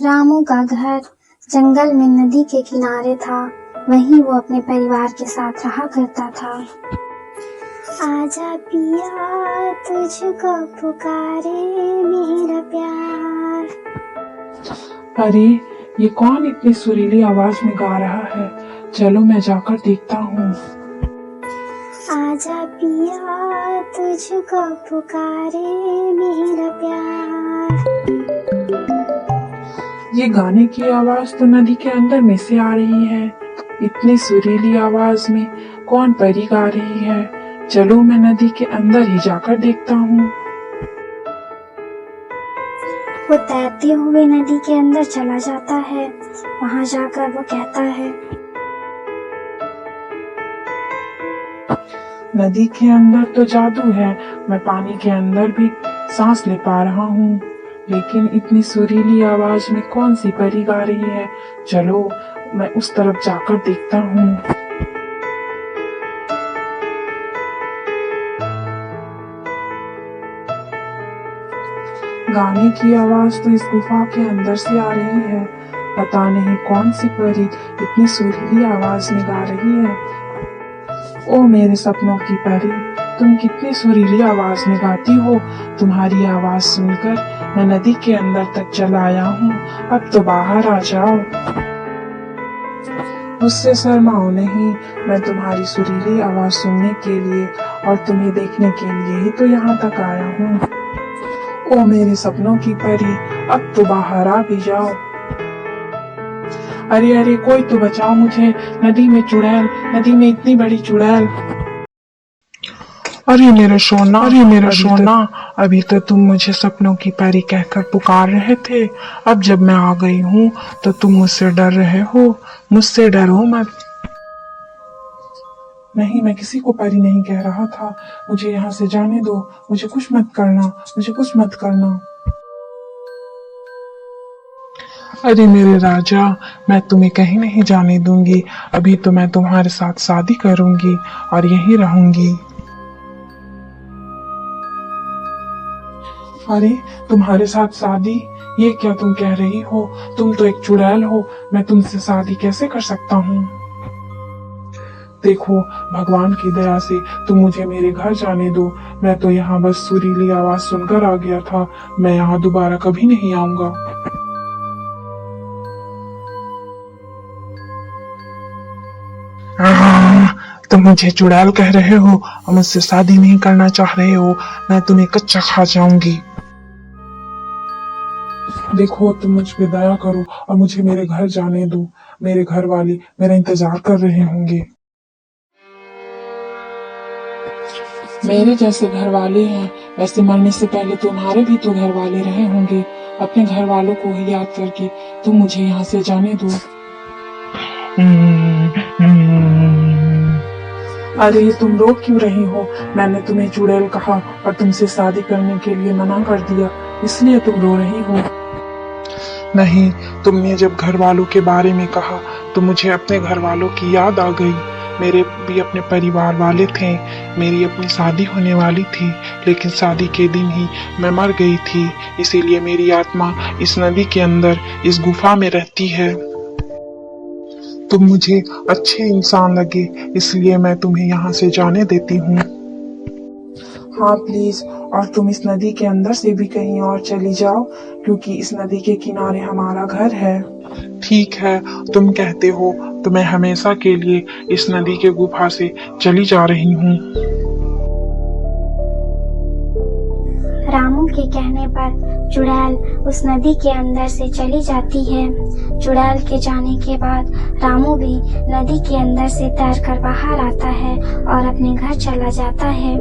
रामू का घर जंगल में नदी के किनारे था। वहीं वो अपने परिवार के साथ रहा करता था। आजा पिया तुझको पुकारे मेरा प्यार। अरे ये कौन इतनी सुरीली आवाज में गा रहा है? चलो मैं जाकर देखता हूँ। आजा पिया तुझको पुकारे मेरा प्यार। ये गाने की आवाज तो नदी के अंदर में से आ रही है। इतनी सुरीली आवाज में कौन परी गा रही है? चलो मैं नदी के अंदर ही जाकर देखता हूँ। वो तैरते हुए नदी के अंदर चला जाता है। वहाँ जाकर वो कहता है, नदी के अंदर तो जादू है। मैं पानी के अंदर भी सांस ले पा रहा हूँ, लेकिन इतनी सुरीली आवाज में कौन सी परी गा रही है? चलो मैं उस तरफ जाकर देखता हूँ। गाने की आवाज तो इस गुफा के अंदर से आ रही है। पता नहीं कौन सी परी इतनी सुरीली आवाज में गा रही है। ओ मेरे सपनों की परी, तुम कितनी सुरीली आवाज में गाती हो। तुम्हारी आवाज सुनकर मैं नदी के अंदर तक चला आया हूँ। अब तो बाहर आ जाओ। मुझसे शर्माओ नहीं। मैं तुम्हारी सुरीली आवाज सुनने के लिए और तुम्हें देखने के लिए ही तो यहाँ तक आया हूँ। ओ मेरे सपनों की परी, अब तो बाहर आ भी जाओ। अरे अरे कोई तो बचाओ मुझे। नदी में चुड़ैल, नदी में इतनी बड़ी चुड़ैल। अरे मेरा सोना, अभी तो तुम मुझे सपनों की परी कहकर पुकार रहे थे। अब जब मैं आ गई हूँ तो तुम मुझसे डर रहे हो। मुझसे डरो मत। नहीं, मैं किसी को परी नहीं कह रहा था। मुझे यहाँ से जाने दो। मुझे कुछ मत करना। अरे मेरे राजा, मैं तुम्हें कहीं नहीं जाने दूंगी। अभी तो मैं तुम्हारे साथ शादी करूंगी और यहीं रहूंगी। अरे तुम्हारे साथ शादी? ये क्या तुम कह रही हो? तुम तो एक चुड़ैल हो। मैं तुमसे शादी कैसे कर सकता हूँ? देखो, भगवान की दया से तुम मुझे मेरे घर जाने दो। मैं तो यहाँ बस सुरीली आवाज सुनकर आ गया था। मैं यहाँ दोबारा कभी नहीं आऊंगा। तुम मुझे चुड़ैल कह रहे हो और मुझसे शादी नहीं करना चाह रहे हो। मैं तुम्हें कच्चा खा जाऊंगी। देखो, तुम मुझ पे दया करो और मुझे मेरे घर जाने दो। मेरे घर वाले मेरा इंतजार कर रहे होंगे। मेरे जैसे घर वाले हैं, वैसे मरने से पहले तुम्हारे भी तो घर वाले रहे होंगे। अपने घर वालों को ही याद करके तुम मुझे यहाँ से जाने दो। अरे तुम रो क्यों रही हो? मैंने तुम्हें चुड़ैल कहा और तुमसे शादी करने के लिए मना कर दिया, इसलिए तुम रो रही हो। नहीं, तुमने जब घर वालों के बारे में कहा तो मुझे अपने घर वालों की याद आ गई। मेरे भी अपने परिवार वाले थे। मेरी अपनी शादी होने वाली थी, लेकिन शादी के दिन ही मैं मर गई थी। इसीलिए मेरी आत्मा इस नदी के अंदर, इस गुफा में रहती है। तुम मुझे अच्छे इंसान लगे, इसलिए मैं तुम्हें यहाँ से जाने देती हूँ। हाँ प्लीज, और तुम इस नदी के अंदर से भी कहीं और चली जाओ, क्योंकि इस नदी के किनारे हमारा घर है। ठीक है, तुम कहते हो तो मैं हमेशा के लिए इस नदी के गुफा से चली जा रही हूँ। रामू के कहने पर चुड़ैल उस नदी के अंदर से चली जाती है। चुड़ैल के जाने के बाद रामू भी नदी के अंदर से तैरकर बाहर आता है और अपने घर चला जाता है।